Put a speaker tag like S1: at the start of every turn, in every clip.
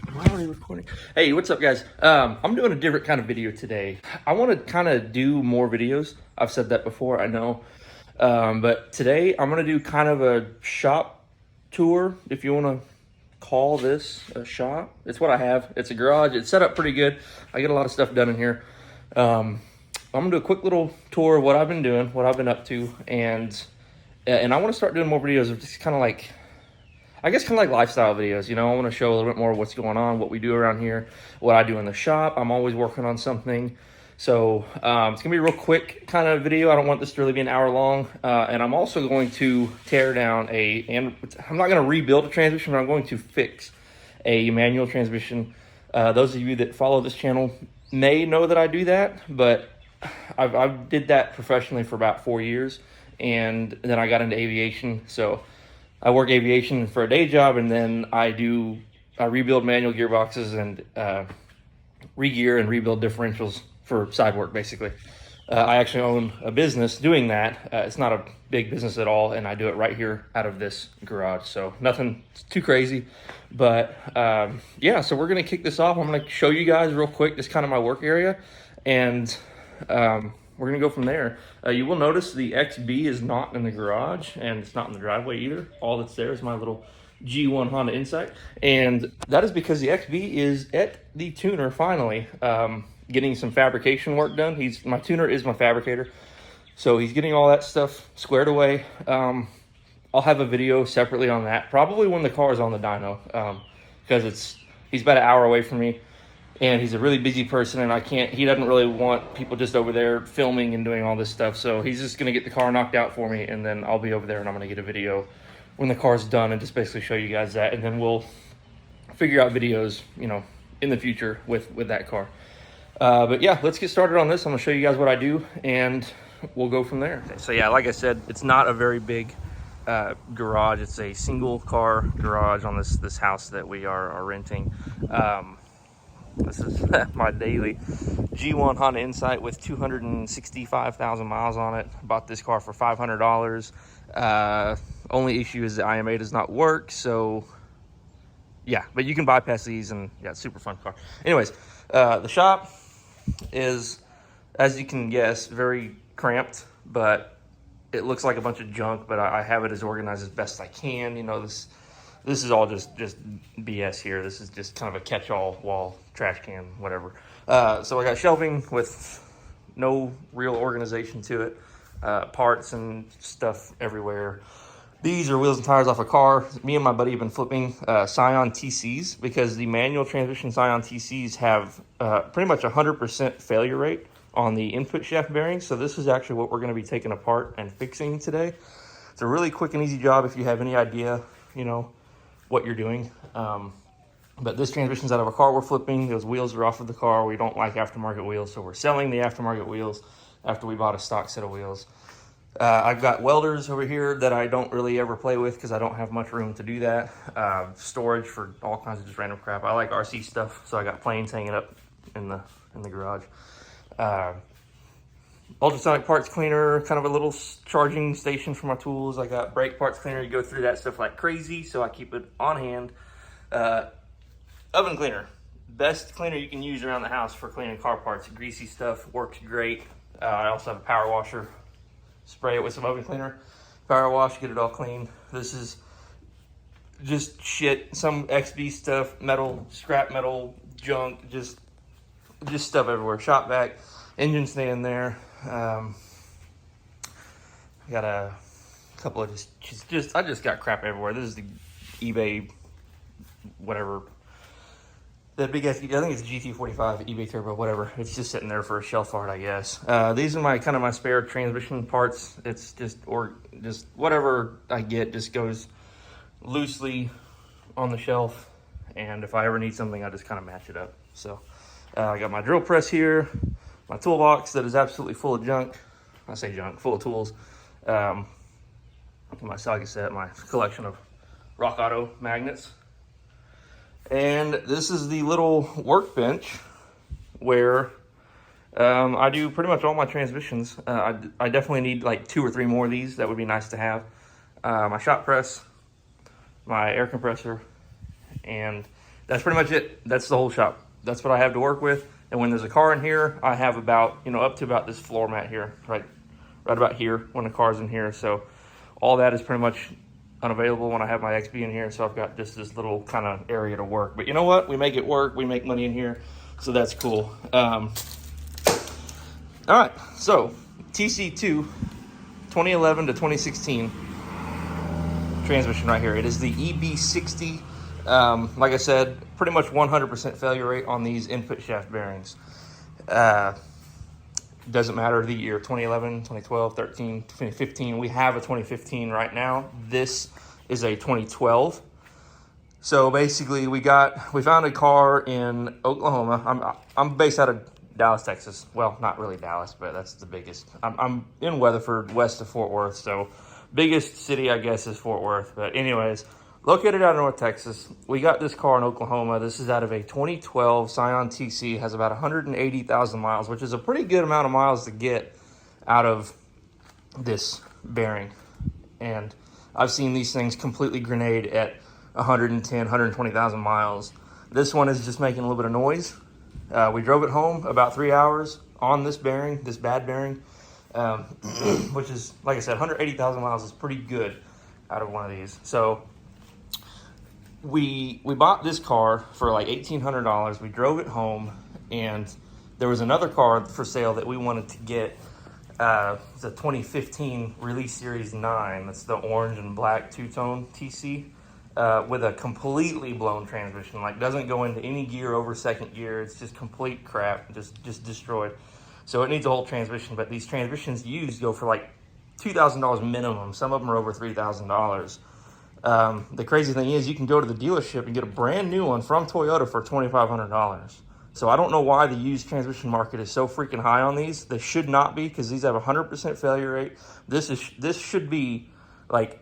S1: Am I already recording? Hey, what's up, guys? I'm doing a different kind of video today. I want to kind of do more videos. I've said that before, I know. But today I'm going to do kind of a shop tour, if you want to call this a shop. It's what I have. It's a garage. It's set up pretty good. I get a lot of stuff done in here. I'm going to do a quick little tour of what I've been doing, what I've been up to, and I want to start doing more videos of just kind of like, I guess, kind of like lifestyle videos. You know, I want to show a little bit more of what's going on, what we do around here, what I do in the shop. I'm always working on something. So it's going to be a real quick kind of video. I don't want this to really be an hour long. And I'm also going to tear down and I'm not going to rebuild a transmission, but I'm going to fix a manual transmission. Those of you that follow this channel may know that I do that, but I did that professionally for about 4 years. And then I got into aviation. So I work aviation for a day job, and then I rebuild manual gearboxes and re-gear and rebuild differentials for side work, basically. I actually own a business doing that. It's not a big business at all, and I do it right here out of this garage. So nothing too crazy, but yeah, so we're gonna kick this off. I'm gonna show you guys real quick, just kind of my work area, and we're gonna go from there. You will notice the XB is not in the garage, and it's not in the driveway either. All that's there is my little G1 Honda Insight, and that is because the XB is at the tuner finally, getting some fabrication work done. My tuner is my fabricator, so he's getting all that stuff squared away. I'll have a video separately on that, probably when the car is on the dyno, because he's about an hour away from me. And he's a really busy person, and he doesn't really want people just over there filming and doing all this stuff. So he's just gonna get the car knocked out for me, and then I'll be over there and I'm gonna get a video when the car's done and just basically show you guys that. And then we'll figure out videos, you know, in the future with that car. But yeah, let's get started on this. I'm gonna show you guys what I do, and we'll go from there. Okay, so yeah, like I said, it's not a very big garage. It's a single car garage on this house that we are renting. This is my daily G1 Honda Insight with 265,000 miles on it. Bought this car for $500. Only issue is the IMA does not work, so yeah, but you can bypass these, and yeah, super fun car. Anyways, the shop is, as you can guess, very cramped, but it looks like a bunch of junk, but I have it as organized as best I can. You know, this is all just BS here. This is just kind of a catch-all wall, trash can, whatever. So I got shelving with no real organization to it. Parts and stuff everywhere. These are wheels and tires off a car. Me and my buddy have been flipping Scion TCs, because the manual transmission Scion TCs have pretty much 100% failure rate on the input shaft bearings. So this is actually what we're going to be taking apart and fixing today. It's a really quick and easy job if you have any idea, you know, what you're doing. But this transmission's out of a car we're flipping. Those wheels are off of the car. We don't like aftermarket wheels, so we're selling the aftermarket wheels after we bought a stock set of wheels. I've got welders over here that I don't really ever play with because I don't have much room to do that. Storage for all kinds of just random crap. I like RC stuff, so I got planes hanging up in the garage. Ultrasonic parts cleaner, kind of a little charging station for my tools. I got brake parts cleaner. You go through that stuff like crazy, so I keep it on hand. Oven cleaner, best cleaner you can use around the house for cleaning car parts. Greasy stuff, works great. I also have a power washer. Spray it with some oven cleaner, power wash, get it all clean. This is just shit, some XB stuff, metal, scrap metal, junk, just stuff everywhere. Shop vac, engine stand there. I got a couple of I just got crap everywhere. This is the eBay, whatever. That big ass, I think it's GT45 eBay Turbo, whatever. It's just sitting there for a shelf art, I guess. These are my spare transmission parts. It's just whatever I get just goes loosely on the shelf, and if I ever need something, I just kind of match it up. So I got my drill press here, my toolbox that is absolutely full of junk. I say junk, full of tools. My socket set, my collection of Rock Auto magnets. And this is the little workbench where I do pretty much all my transmissions. I definitely need like 2 or 3 more of these. That would be nice to have. My shop press, my air compressor, and that's pretty much it. That's the whole shop. That's what I have to work with. And when there's a car in here, I have about, you know, up to about this floor mat here, right about here when the car's in here. So all that is pretty much unavailable when I have my XB in here. So I've got just this little kind of area to work. But you know what? We make it work. We make money in here. So that's cool. All right. So TC2 2011 to 2016 transmission right here. It is the EB60. Like I said, pretty much 100% failure rate on these input shaft bearings. Doesn't matter the year, 2011, 2012, 13, 2015. We have a 2015 right now. This is a 2012. So basically we found a car in Oklahoma. I'm based out of Dallas, Texas. Well, not really Dallas, but that's the biggest. I'm in Weatherford, west of Fort Worth. So biggest city, I guess, is Fort Worth. But anyways, located out of North Texas. We got this car in Oklahoma. This is out of a 2012 Scion TC. Has about 180,000 miles, which is a pretty good amount of miles to get out of this bearing. And I've seen these things completely grenade at 110, 120,000 miles. This one is just making a little bit of noise. We drove it home about 3 hours on this bearing, this bad bearing, which is, like I said, 180,000 miles is pretty good out of one of these. So we bought this car for like $1,800. We drove it home, and there was another car for sale that we wanted to get. It's a 2015 Release Series 9. That's the orange and black two-tone TC with a completely blown transmission. Like, doesn't go into any gear over second gear. It's just complete crap, just destroyed. So it needs a whole transmission, but these transmissions used go for like $2,000 minimum. Some of them are over $3,000. The crazy thing is you can go to the dealership and get a brand new one from Toyota for $2,500. So I don't know why the used transmission market is so freaking high on these. They should not be, because these have a 100% failure rate. This should be like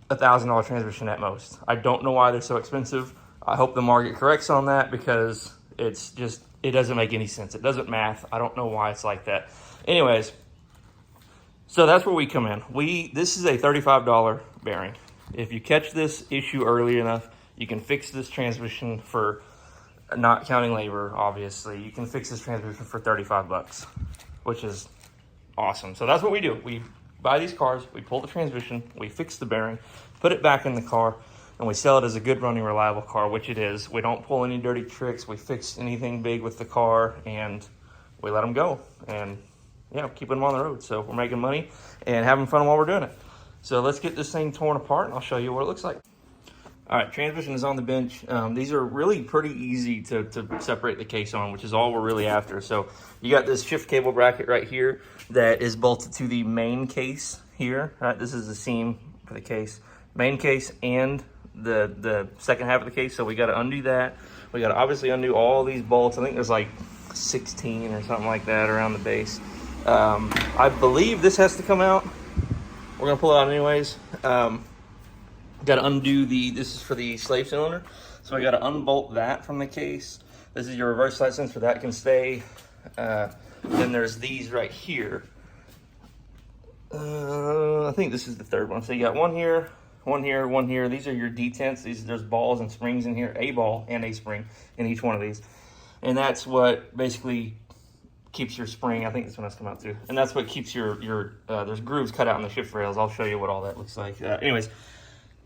S1: $1,000 transmission at most. I don't know why they're so expensive. I hope the market corrects on that, because it doesn't make any sense. It doesn't math. I don't know why it's like that. Anyways, so that's where we come in. This is a $35 bearing. If you catch this issue early enough, you can fix this transmission for, not counting labor, obviously, you can fix this transmission for 35 bucks, which is awesome. So that's what we do. We buy these cars, we pull the transmission, we fix the bearing, put it back in the car, and we sell it as a good running, reliable car, which it is. We don't pull any dirty tricks. We fix anything big with the car, and we let them go. And yeah, keeping them on the road. So we're making money and having fun while we're doing it. So let's get this thing torn apart, and I'll show you what it looks like. All right, transmission is on the bench. These are really pretty easy to separate the case on, which is all we're really after. So you got this shift cable bracket right here that is bolted to the main case here. Right, this is the seam for the case, main case, and the second half of the case. So we got to undo that. We got to obviously undo all these bolts. I think there's like 16 or something like that around the base. I believe this has to come out. We're gonna pull it out anyways. Got to undo this is for the slave cylinder. So I got to unbolt that from the case. This is your reverse light sensor, that can stay. Then there's these right here. I think this is the third one. So you got one here, one here, one here. These are your detents. There's balls and springs in here, a ball and a spring in each one of these. And that's what basically keeps your spring. I think this one has to come out too. And that's what keeps your there's grooves cut out in the shift rails. I'll show you what all that looks like. Anyways,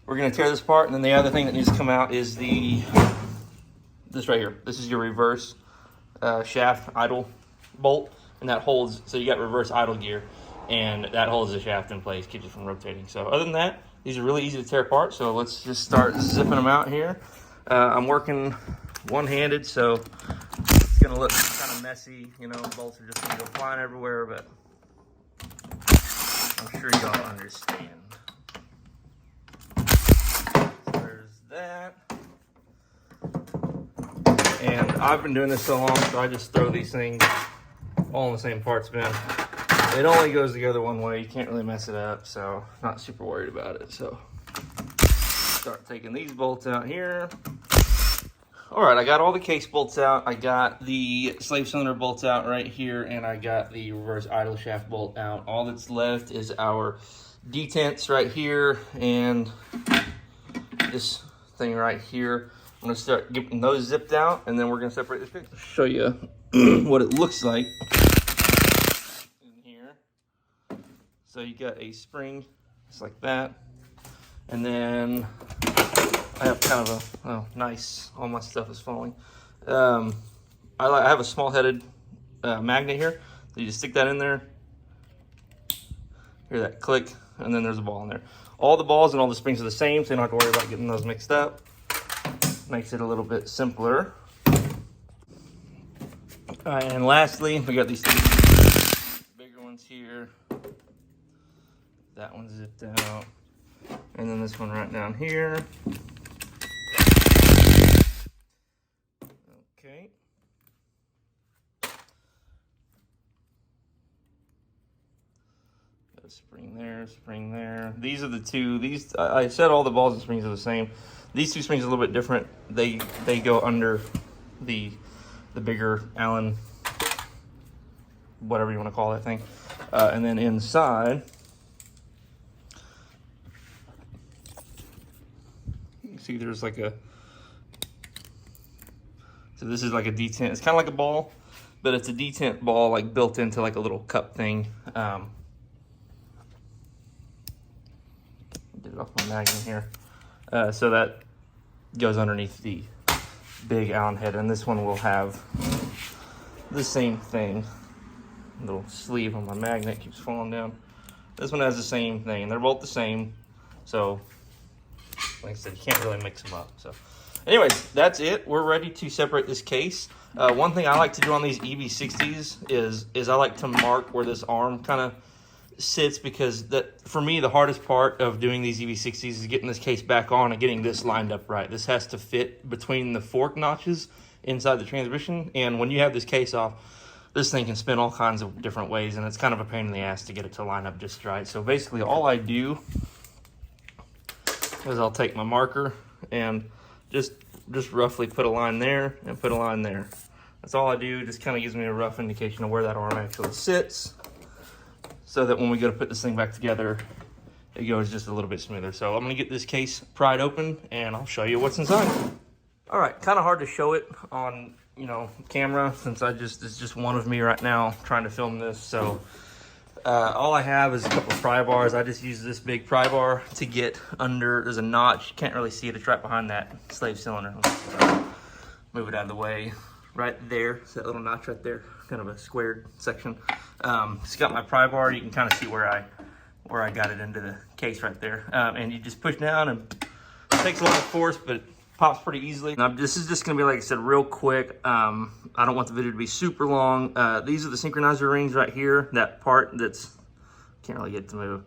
S1: we're gonna tear this apart, and then the other thing that needs to come out is this right here. This is your reverse shaft idle bolt, and that holds, so you got reverse idle gear, and that holds the shaft in place, keeps it from rotating. So other than that, these are really easy to tear apart. So let's just start zipping them out here. I'm working one-handed, so it's gonna look kind of messy. You know, bolts are just gonna go flying everywhere, but I'm sure y'all understand. So there's that. And I've been doing this so long, so I just throw these things all in the same parts bin. It only goes together one way. You can't really mess it up, so not super worried about it. So start taking these bolts out here. All right, I got all the case bolts out. I got the slave cylinder bolts out right here, and I got the reverse idle shaft bolt out. All that's left is our detents right here and this thing right here. I'm gonna start getting those zipped out, and then we're gonna separate this case. Show you what it looks like in here. So you got a spring, just like that. And then I have kind of a, oh, nice, all my stuff is falling. I have a small headed magnet here. So you just stick that in there, hear that click, and then there's a ball in there. All the balls and all the springs are the same, so you don't have to worry about getting those mixed up. Makes it a little bit simpler. All right, and lastly, we got these two bigger ones here. That one's zipped out. And then this one right down here. Okay. Got a spring there, spring there. These are the two. These, I said all the balls and springs are the same. These two springs are a little bit different. They go under the bigger Allen, whatever you want to call that thing. And then inside, you see there's like a, so this is like a detent. It's kind of like a ball, but it's a detent ball like built into like a little cup thing. Get it off my magnet here. So that goes underneath the big Allen head, and this one will have the same thing. Little sleeve on my magnet keeps falling down. This one has the same thing. They're both the same, so like I said, you can't really mix them up. So anyways, that's it. We're ready to separate this case. One thing I like to do on these EB60s is I like to mark where this arm kind of sits, because that, for me, the hardest part of doing these EB60s is getting this case back on and getting this lined up right. This has to fit between the fork notches inside the transmission, and when you have this case off, this thing can spin all kinds of different ways, and it's kind of a pain in the ass to get it to line up just right. So basically all I do is I'll take my marker and just roughly put a line there and put a line there. That's all I do. Just kind of gives me a rough indication of where that arm actually sits, so that when we go to put this thing back together, it goes just a little bit smoother. So I'm gonna get this case pried open and I'll show you what's inside. All right, kind of hard to show it on, camera, since it's just one of me right now trying to film this. So all I have is a couple of pry bars. I just use this big pry bar to get under. There's a notch, you can't really see it. It's right behind that slave cylinder. Move it out of the way. Right there, it's that little notch right there, kind of a squared section. It's got my pry bar. You can kind of see where I got it into the case right there. And you just push down, and it takes a lot of force, but it pops pretty easily. Now, this is just gonna be, like I said, real quick. I don't want the video to be super long. These are the synchronizer rings right here. That part that's, can't really get it to move.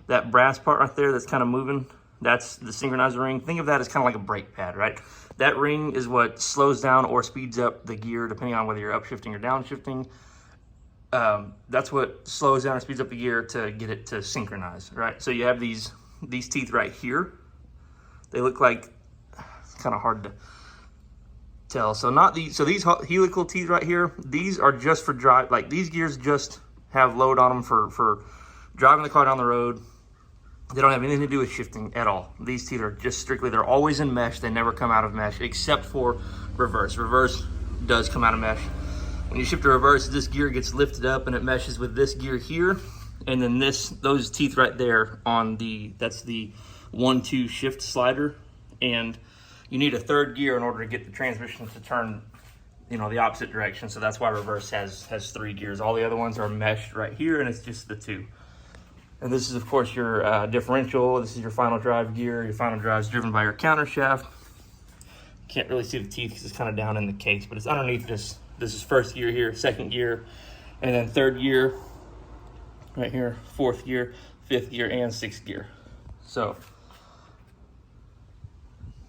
S1: That brass part right there that's kind of moving, that's the synchronizer ring. Think of that as kind of like a brake pad, right? That ring is what slows down or speeds up the gear, depending on whether you're upshifting or downshifting. That's what slows down or speeds up the gear to get it to synchronize, right? So you have these teeth right here. They look like, it's kind of hard to tell. So these helical teeth right here, these are just for drive, like these gears just have load on them for driving the car down the road. They don't have anything to do with shifting at all. These teeth are just strictly, they're always in mesh. They never come out of mesh, except for reverse. Reverse does come out of mesh. When you shift to reverse, this gear gets lifted up and it meshes with this gear here. And then those teeth right there that's the 1-2 shift slider. And you need a third gear in order to get the transmission to turn, the opposite direction. So that's why reverse has 3 gears. All the other ones are meshed right here, and it's just the 2. And this is, of course, your differential. This is your final drive gear. Your final drive is driven by your counter shaft. Can't really see the teeth because it's kind of down in the case, but it's underneath this. This is first gear here, second gear, and then third gear right here, fourth gear, fifth gear, and sixth gear. So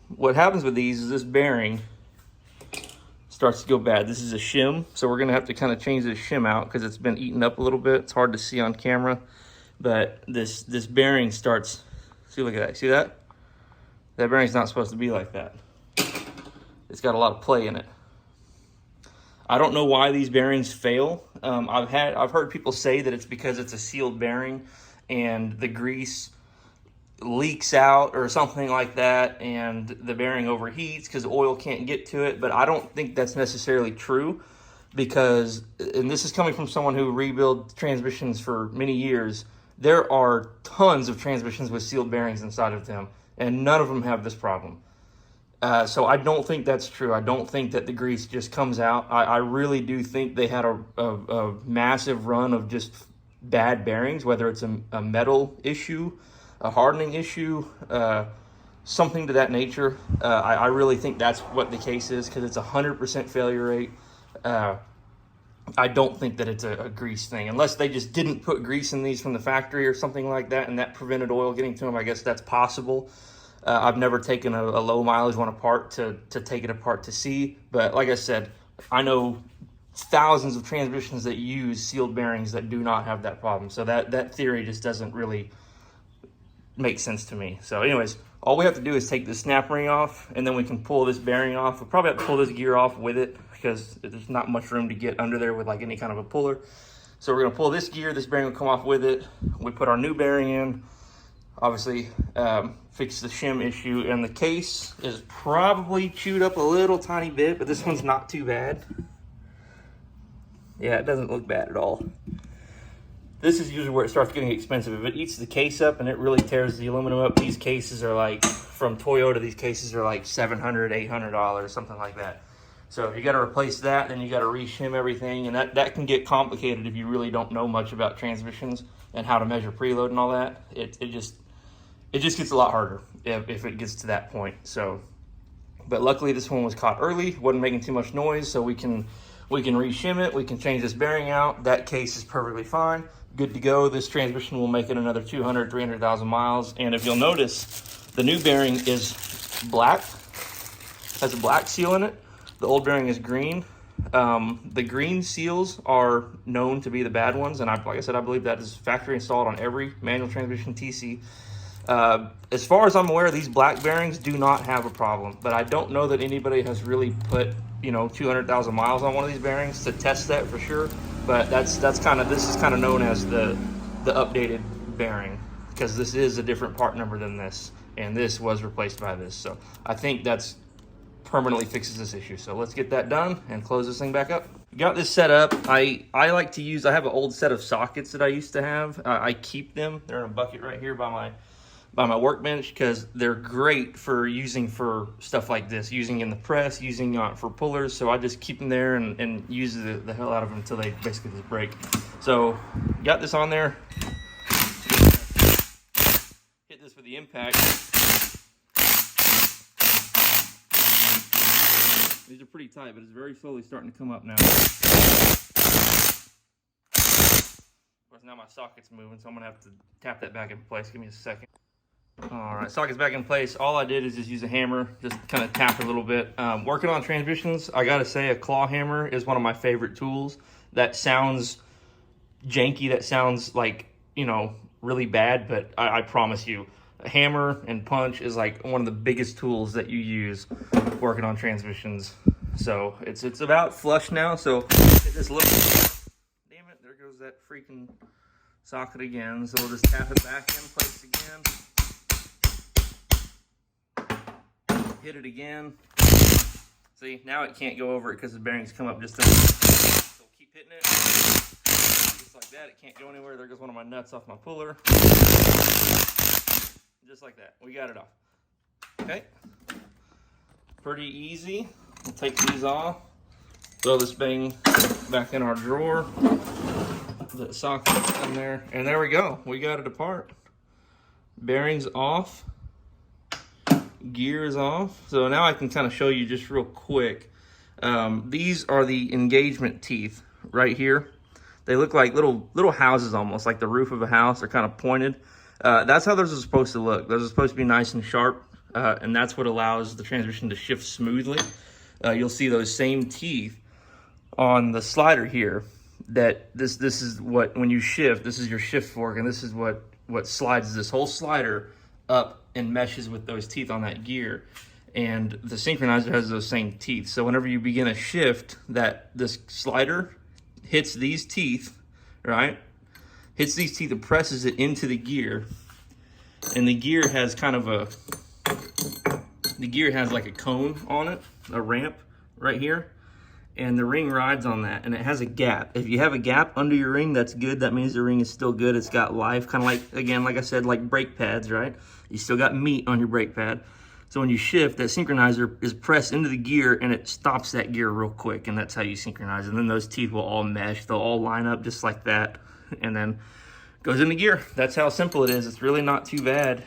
S1: what happens with these is this bearing starts to go bad. This is a shim, so we're gonna have to kind of change this shim out because it's been eaten up a little bit. It's hard to see on camera. But this bearing starts, see, look at that, see that? That bearing's not supposed to be like that. It's got a lot of play in it. I don't know why these bearings fail. I've heard people say that it's because it's a sealed bearing and the grease leaks out or something like that, and the bearing overheats because oil can't get to it. But I don't think that's necessarily true, because, and this is coming from someone who rebuilt transmissions for many years, there are tons of transmissions with sealed bearings inside of them, and none of them have this problem. So I don't think that's true. I don't think that the grease just comes out. I really do think they had a massive run of just bad bearings, whether it's a metal issue, a hardening issue, something to that nature. I really think that's what the case is, because it's 100% failure rate. I don't think that it's a grease thing, unless they just didn't put grease in these from the factory or something like that, and that prevented oil getting to them. I guess that's possible. I've never taken a low mileage one apart to take it apart to see, but like I said, I know thousands of transmissions that use sealed bearings that do not have that problem. So that theory just doesn't really make sense to me. So anyways, all we have to do is take the snap ring off, and then we can pull this bearing off. We'll probably have to pull this gear off with it, because there's not much room to get under there with like any kind of a puller. So we're gonna pull this gear, this bearing will come off with it. We put our new bearing in, obviously fix the shim issue, and the case is probably chewed up a little tiny bit, but this one's not too bad. Yeah, it doesn't look bad at all. This is usually where it starts getting expensive. If it eats the case up and it really tears the aluminum up, these cases are like, from Toyota, these cases are like $700, $800, something like that. So if you got to replace that, then you got to re-shim everything, and that can get complicated if you really don't know much about transmissions and how to measure preload and all that. It just gets a lot harder if it gets to that point. So, but luckily this one was caught early, wasn't making too much noise, so we can re-shim it, we can change this bearing out. That case is perfectly fine, good to go. This transmission will make it another 200, 300,000 miles. And if you'll notice, the new bearing is black, has a black seal in it. The old bearing is green. The green seals are known to be the bad ones, and like I said, I believe that is factory installed on every manual transmission TC. As far as I'm aware, these black bearings do not have a problem, but I don't know that anybody has really put 200,000 miles on one of these bearings to test that for sure. But this is kind of known as the updated bearing, because this is a different part number than this, and this was replaced by this. So I think that's permanently fixes this issue. So let's get that done and close this thing back up. Got this set up. I like to use, I have an old set of sockets that I used to have. I keep them. They're in a bucket right here by my workbench, because they're great for using for stuff like this, using in the press, using for pullers. So I just keep them there and use the hell out of them until they basically just break. So got this on there. Hit this with the impact. These are pretty tight, but it's very slowly starting to come up now. Of course, now my socket's moving, so I'm gonna have to tap that back in place. Give me a second. All right, socket's back in place. All I did is just use a hammer, just kind of tap a little bit. Working on transmissions, I gotta say a claw hammer is one of my favorite tools. That sounds janky, that sounds like, really bad, but I promise you, a hammer and punch is like one of the biggest tools that you use working on transmissions. So it's about flush now, so hit this little, damn it, there goes that freaking socket again. So we'll just tap it back in place again. Hit it again. See, now it can't go over it because the bearings come up just enough. So keep hitting it. Just like that, it can't go anywhere. There goes one of my nuts off my puller. Just like that, we got it off. Okay, pretty easy. We'll take these off, throw this thing back in our drawer, the socket in there, and there we go. We got it apart. Bearings off, gear is off. So now I can kind of show you just real quick. These are the engagement teeth right here. They look like little houses almost, like the roof of a house. They're kind of pointed. That's how those are supposed to look. Those are supposed to be nice and sharp, and that's what allows the transmission to shift smoothly. You'll see those same teeth on the slider here. That this is what, when you shift, this is your shift fork, and this is what slides this whole slider up and meshes with those teeth on that gear. And the synchronizer has those same teeth. So whenever you begin a shift, this slider hits these teeth, right? Hits these teeth and presses it into the gear, And the gear has kind of like a cone on it, a ramp right here. And the ring rides on that, and it has a gap. If you have a gap under your ring, that's good. That means the ring is still good. It's got life, kind of like, again, like I said, like brake pads, right? You still got meat on your brake pad. So when you shift, that synchronizer is pressed into the gear, and it stops that gear real quick, and that's how you synchronize. And then those teeth will all mesh. They'll all line up just like that, and then goes into gear. That's how simple it is. It's really not too bad.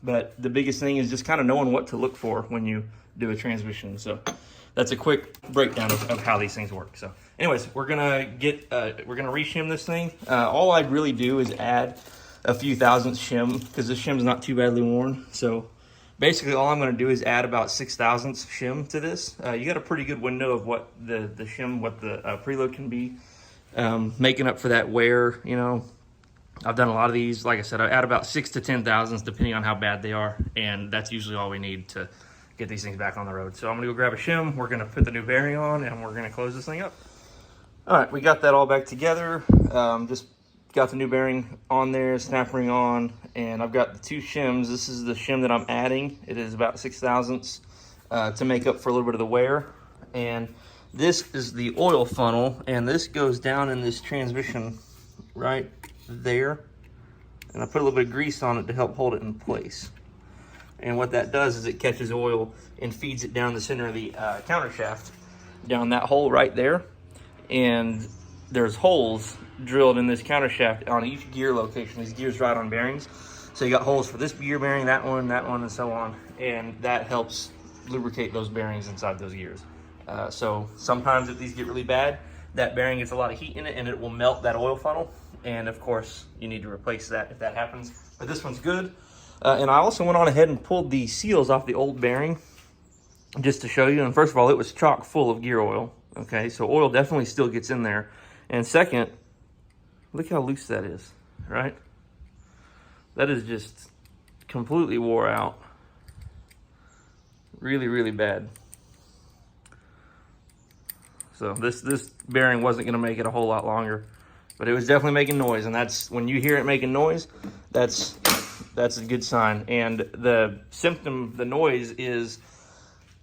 S1: But the biggest thing is just kind of knowing what to look for when you do a transmission. So that's a quick breakdown of how these things work. So anyways, we're gonna reshim this thing. All I really do is add a few thousandths shim, because this shim's not too badly worn. So basically all I'm gonna do is add about 6 thousandths shim to this. You got a pretty good window of what the shim, what the preload can be, making up for that wear, you know. I've done a lot of these. Like I said, I add about 6 to 10 thousandths depending on how bad they are, and that's usually all we need to get these things back on the road. So I'm gonna go grab a shim, we're gonna put the new bearing on, and we're gonna close this thing up. All right, we got that all back together. Just got the new bearing on there, snap ring on, and I've got the 2 shims. This is the shim that I'm adding. It is about 6 thousandths to make up for a little bit of the wear. And this is the oil funnel, and this goes down in this transmission right there. And I put a little bit of grease on it to help hold it in place. And what that does is it catches oil and feeds it down the center of the counter shaft, down that hole right there. And there's holes drilled in this counter shaft on each gear location. These gears ride on bearings. So you got holes for this gear bearing, that one, and so on. And that helps lubricate those bearings inside those gears. So sometimes if these get really bad, that bearing gets a lot of heat in it and it will melt that oil funnel. And of course, you need to replace that if that happens. But this one's good. And I also went on ahead and pulled the seals off the old bearing just to show you. And first of all, it was chock full of gear oil. Okay, so oil definitely still gets in there. And second, look how loose that is, right? That is just completely wore out. Really, really bad. So this bearing wasn't going to make it a whole lot longer, but it was definitely making noise. And that's, when you hear it making noise, that's a good sign. And the symptom, the noise, is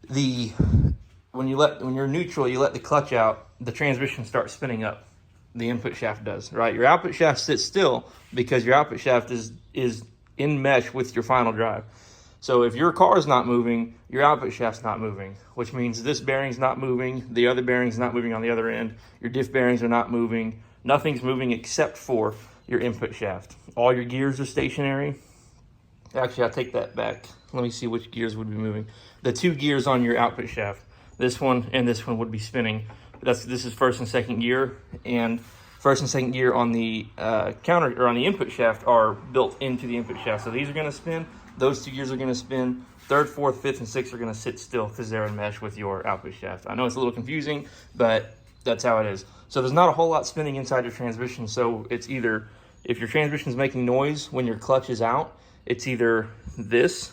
S1: when you're neutral, you let the clutch out, the transmission starts spinning up. The input shaft does, right? Your output shaft sits still because your output shaft is in mesh with your final drive. So if your car is not moving, your output shaft's not moving, which means this bearing's not moving, the other bearing's not moving on the other end, your diff bearings are not moving, nothing's moving except for your input shaft. All your gears are stationary. Actually, I'll take that back. Let me see which gears would be moving. The 2 gears on your output shaft, this one and this one, would be spinning. This is first and second gear, and first and second gear on the counter, or on the input shaft, are built into the input shaft. So these are going to spin. Those 2 gears are going to spin. 3rd, 4th, 5th, and 6th are going to sit still because they're in mesh with your output shaft. I know it's a little confusing, but that's how it is. So there's not a whole lot spinning inside your transmission. So it's either, if your transmission is making noise when your clutch is out, it's either this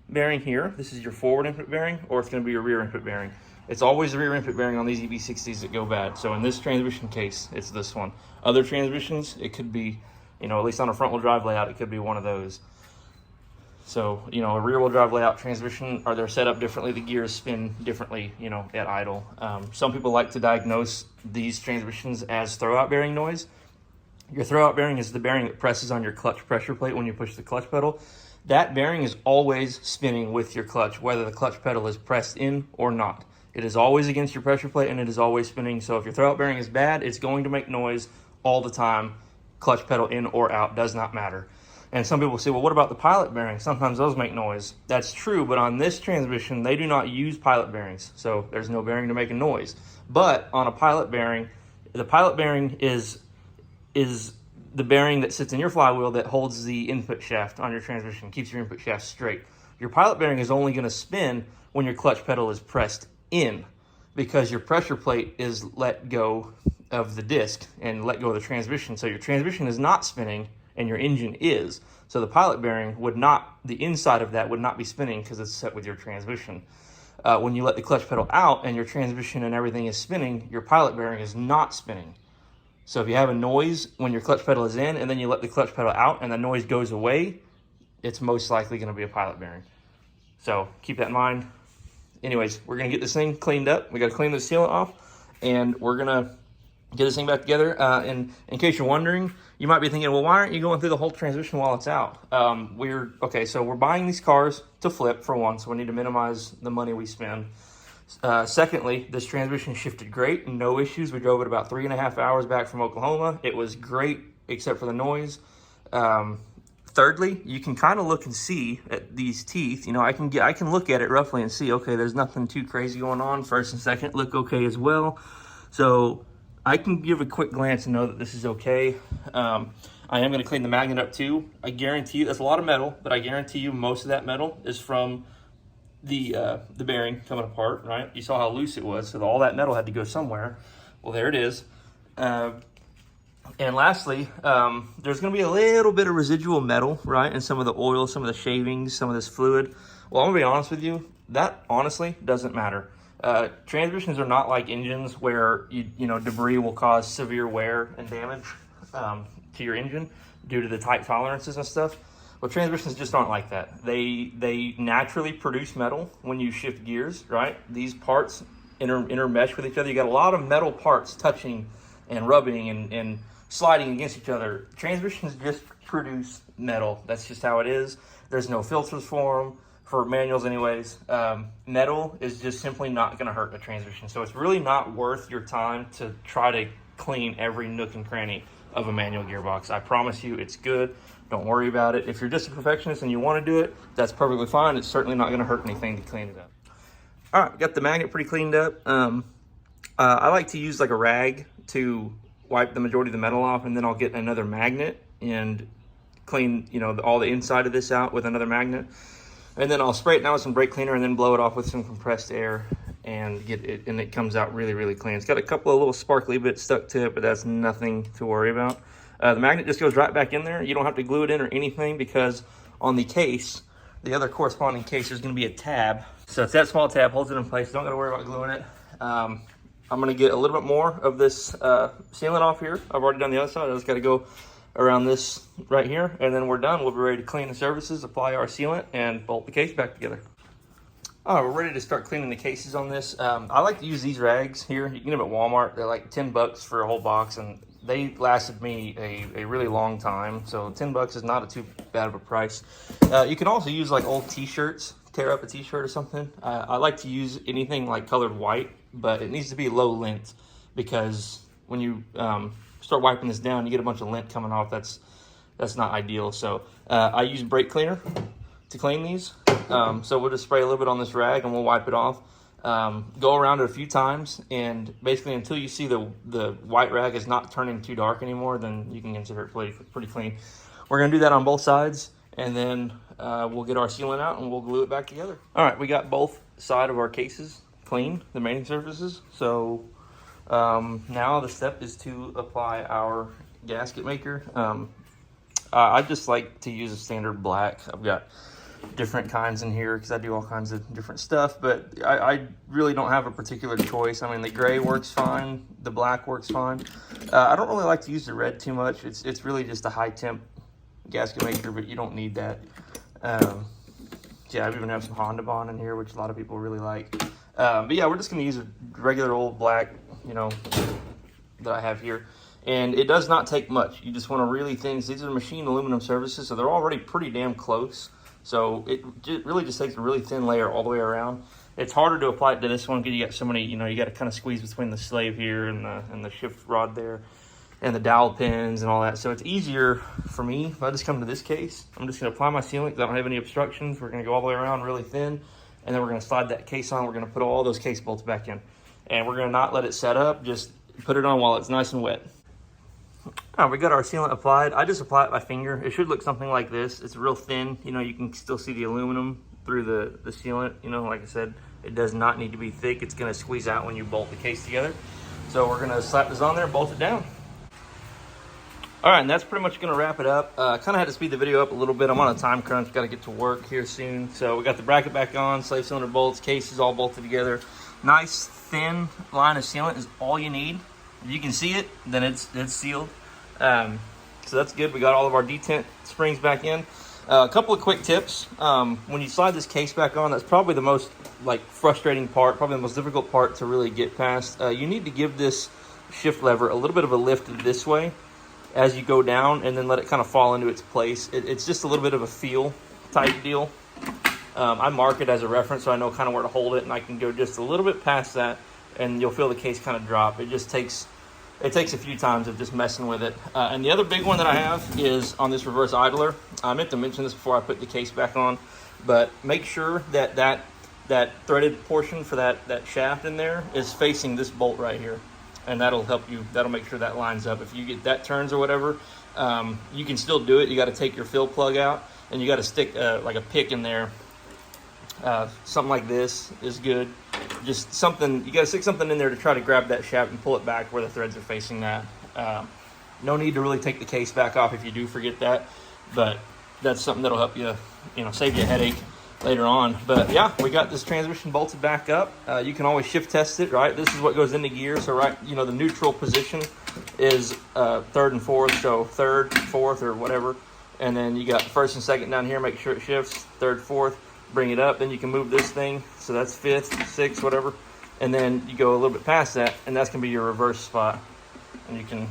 S1: bearing here, this is your forward input bearing, or it's going to be your rear input bearing. It's always the rear input bearing on these EB60s that go bad. So in this transmission case, it's this one. Other transmissions, it could be, you know, at least on a front wheel drive layout, it could be one of those. So, you know, a rear wheel drive layout transmission, they're set up differently. The gears spin differently, you know, at idle. Some people like to diagnose these transmissions as throwout bearing noise. Your throwout bearing is the bearing that presses on your clutch pressure plate when you push the clutch pedal. That bearing is always spinning with your clutch, whether the clutch pedal is pressed in or not. It is always against your pressure plate, and it is always spinning. So if your throwout bearing is bad, it's going to make noise all the time. Clutch pedal in or out, does not matter. And some people say, well, what about the pilot bearings? Sometimes those make noise. That's true, but on this transmission, they do not use pilot bearings. So there's no bearing to make a noise. But on a pilot bearing, the pilot bearing is the bearing that sits in your flywheel that holds the input shaft on your transmission, keeps your input shaft straight. Your pilot bearing is only going to spin when your clutch pedal is pressed in, because your pressure plate is let go of the disc and let go of the transmission. So your transmission is not spinning and your engine is. So the pilot bearing would not, the inside of that would not be spinning because it's set with your transmission. When you let the clutch pedal out and your transmission and everything is spinning, your pilot bearing is not spinning. So if you have a noise when your clutch pedal is in and then you let the clutch pedal out and the noise goes away, it's most likely going to be a pilot bearing. So keep that in mind. Anyways, we're going to get this thing cleaned up. We got to clean the sealant off, and we're going to get this thing back together. And in case you're wondering, you might be thinking, well, why aren't you going through the whole transmission while it's out? So we're buying these cars to flip, for one, so we need to minimize the money we spend. Secondly, this transmission shifted great, no issues. We drove it about 3.5 hours back from Oklahoma. It was great, except for the noise. Thirdly, you can kind of look and see at these teeth. You know, I can look at it roughly and see, okay, there's nothing too crazy going on. First and second look okay as well. So I can give a quick glance and know that this is okay. I am going to clean the magnet up too. I guarantee you, that's a lot of metal, but I guarantee you most of that metal is from the bearing coming apart, right? You saw how loose it was, so all that metal had to go somewhere. Well, there it is. And lastly, there's going to be a little bit of residual metal, right? And some of the oil, some of the shavings, some of this fluid. Well, I'm going to be honest with you, that honestly doesn't matter. Transmissions are not like engines where, debris will cause severe wear and damage to your engine due to the tight tolerances and stuff. Well, transmissions just aren't like that. They naturally produce metal when you shift gears, right? These parts intermesh with each other. You got a lot of metal parts touching and rubbing and sliding against each other. Transmissions just produce metal. That's just how it is. There's no filters for them, for manuals anyways. Metal is just simply not going to hurt a transmission. So it's really not worth your time to try to clean every nook and cranny of a manual gearbox. I promise you it's good. Don't worry about it. If you're just a perfectionist and you want to do it, that's perfectly fine. It's certainly not going to hurt anything to clean it up. All right, got the magnet pretty cleaned up. I like to use like a rag to wipe the majority of the metal off, and then I'll get another magnet and clean, all the inside of this out with another magnet. And then I'll spray it down with some brake cleaner and then blow it off with some compressed air and it comes out really, really clean. It's got a couple of little sparkly bits stuck to it, but that's nothing to worry about. The magnet just goes right back in there. You don't have to glue it in or anything, because on the case, the other corresponding case, there's going to be a tab. So it's that small tab, holds it in place. Don't got to worry about gluing it. I'm going to get a little bit more of this sealant off here. I've already done the other side. I just got to go around this right here, and then we're done. We'll be ready to clean the surfaces, apply our sealant, and bolt the case back together. All right, we're ready to start cleaning the cases on this. I like to use these rags here. You can get them at Walmart. They're like $10 for a whole box, and they lasted me a really long time. So $10 is not too bad of a price. You can also use like old t-shirts, tear up a t-shirt or something. I like to use anything like colored white, but it needs to be low lint, because when you start wiping this down, you get a bunch of lint coming off. That's not ideal. So I use brake cleaner to clean these. So we'll just spray a little bit on this rag and we'll wipe it off. Go around it a few times, and basically until you see the white rag is not turning too dark anymore, then you can consider it pretty clean. We're going to do that on both sides, and then we'll get our sealant out and we'll glue it back together. All right, we got both sides of our cases clean, the mating surfaces. So now the step is to apply our gasket maker. I just like to use a standard black. I've got different kinds in here because I do all kinds of different stuff, but I really don't have a particular choice. I mean, the gray works fine, the black works fine. I don't really like to use the red too much. It's really just a high temp gasket maker, but you don't need that. Yeah, I even have some Honda Bond in here, which a lot of people really like. But yeah, we're just gonna use a regular old black, that I have here. And it does not take much. You just want to really thin. These are machined aluminum surfaces, so they're already pretty damn close. So it really just takes a really thin layer all the way around. It's harder to apply it to this one because you got so many, you got to kind of squeeze between the slave here and the shift rod there and the dowel pins and all that. So it's easier for me if I just come to this case. I'm just going to apply my sealant because I don't have any obstructions. We're going to go all the way around really thin, and then we're going to slide that case on. We're going to put all those case bolts back in, and we're going to not let it set up. Just put it on while it's nice and wet. All right, we got our sealant applied. I just apply it by finger. It should look something like this. It's real thin. You can still see the aluminum through the sealant. Like I said, it does not need to be thick. It's going to squeeze out when you bolt the case together. So we're going to slap this on there and bolt it down. All right, and that's pretty much going to wrap it up. Kind of had to speed the video up a little bit. I'm on a time crunch. Got to get to work here soon. So we got the bracket back on, slave cylinder bolts, cases all bolted together. Nice thin line of sealant is all you need. If you can see it, then it's sealed. So that's good. We got all of our detent springs back in. A couple of quick tips. When you slide this case back on, that's probably the most frustrating part, probably the most difficult part to really get past. You need to give this shift lever a little bit of a lift this way as you go down, and then let it kind of fall into its place. It's just a little bit of a feel type deal. I mark it as a reference so I know kind of where to hold it, and I can go just a little bit past that, and you'll feel the case kind of drop. It takes a few times of just messing with it. And the other big one that I have is on this reverse idler. I meant to mention this before I put the case back on, but make sure that threaded portion for that shaft in there is facing this bolt right here. And that'll help you, that'll make sure that lines up. If you get that turns or whatever, you can still do it. You got to take your fill plug out, and you got to stick like a pick in there. Something like this is good. Just something, you got to stick something in there to try to grab that shaft and pull it back where the threads are facing that. No need to really take the case back off if you do forget that, but that's something that'll help you, save you a headache later on. But yeah, we got this transmission bolted back up. You can always shift test it, right? This is what goes into gear. So the neutral position is third and fourth. So third, fourth, or whatever. And then you got first and second down here. Make sure it shifts. Third, fourth. Bring it up. Then you can move this thing. So that's fifth, sixth, whatever. And then you go a little bit past that, and that's gonna be your reverse spot. And you can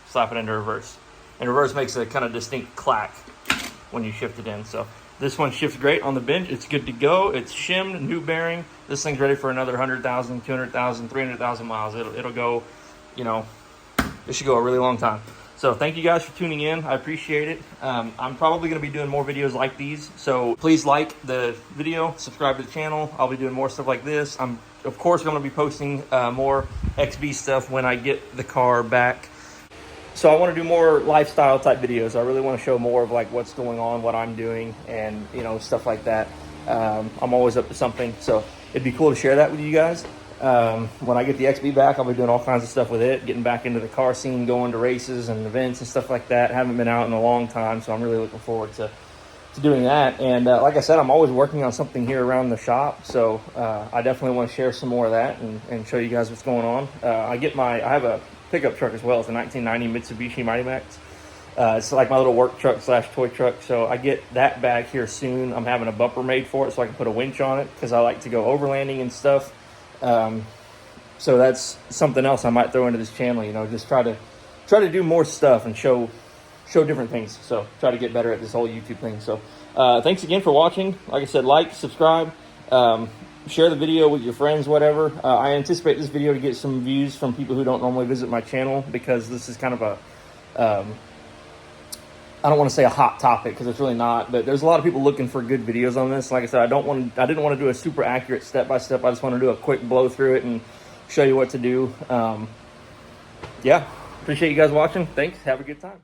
S1: slap it into reverse. And reverse makes a kind of distinct clack when you shift it in. So this one shifts great on the bench. It's good to go. It's shimmed, new bearing. This thing's ready for another 100,000, 200,000, 300,000 miles. It'll go, it should go a really long time. So thank you guys for tuning in. I appreciate it. I'm probably going to be doing more videos like these. So please like the video, subscribe to the channel. I'll be doing more stuff like this. I'm, of course, going to be posting more XB stuff when I get the car back. So I want to do more lifestyle type videos. I really want to show more of what's going on, what I'm doing, and stuff like that. I'm always up to something, so it'd be cool to share that with you guys. When I get the XB back, I'll be doing all kinds of stuff with it, getting back into the car scene, going to races and events and stuff like that. Haven't been out in a long time, so I'm really looking forward to doing that. And like I said, I'm always working on something here around the shop, so I definitely want to share some more of that and show you guys what's going on. I have a pickup truck as well. It's a 1990 Mitsubishi Mighty Max. It's like my little work truck / toy truck. So I get that back here soon. I'm having a bumper made for it so I can put a winch on it because I like to go overlanding and stuff. So that's something else I might throw into this channel. Just try to do more stuff and show different things. So try to get better at this whole YouTube thing. So thanks again for watching. Like I said, like, subscribe. Share the video with your friends, whatever. I anticipate this video to get some views from people who don't normally visit my channel because this is kind of a, I don't want to say a hot topic because it's really not, but there's a lot of people looking for good videos on this. Like I said, I didn't want to do a super accurate step-by-step. I just want to do a quick blow through it and show you what to do. Yeah, appreciate you guys watching. Thanks. Have a good time.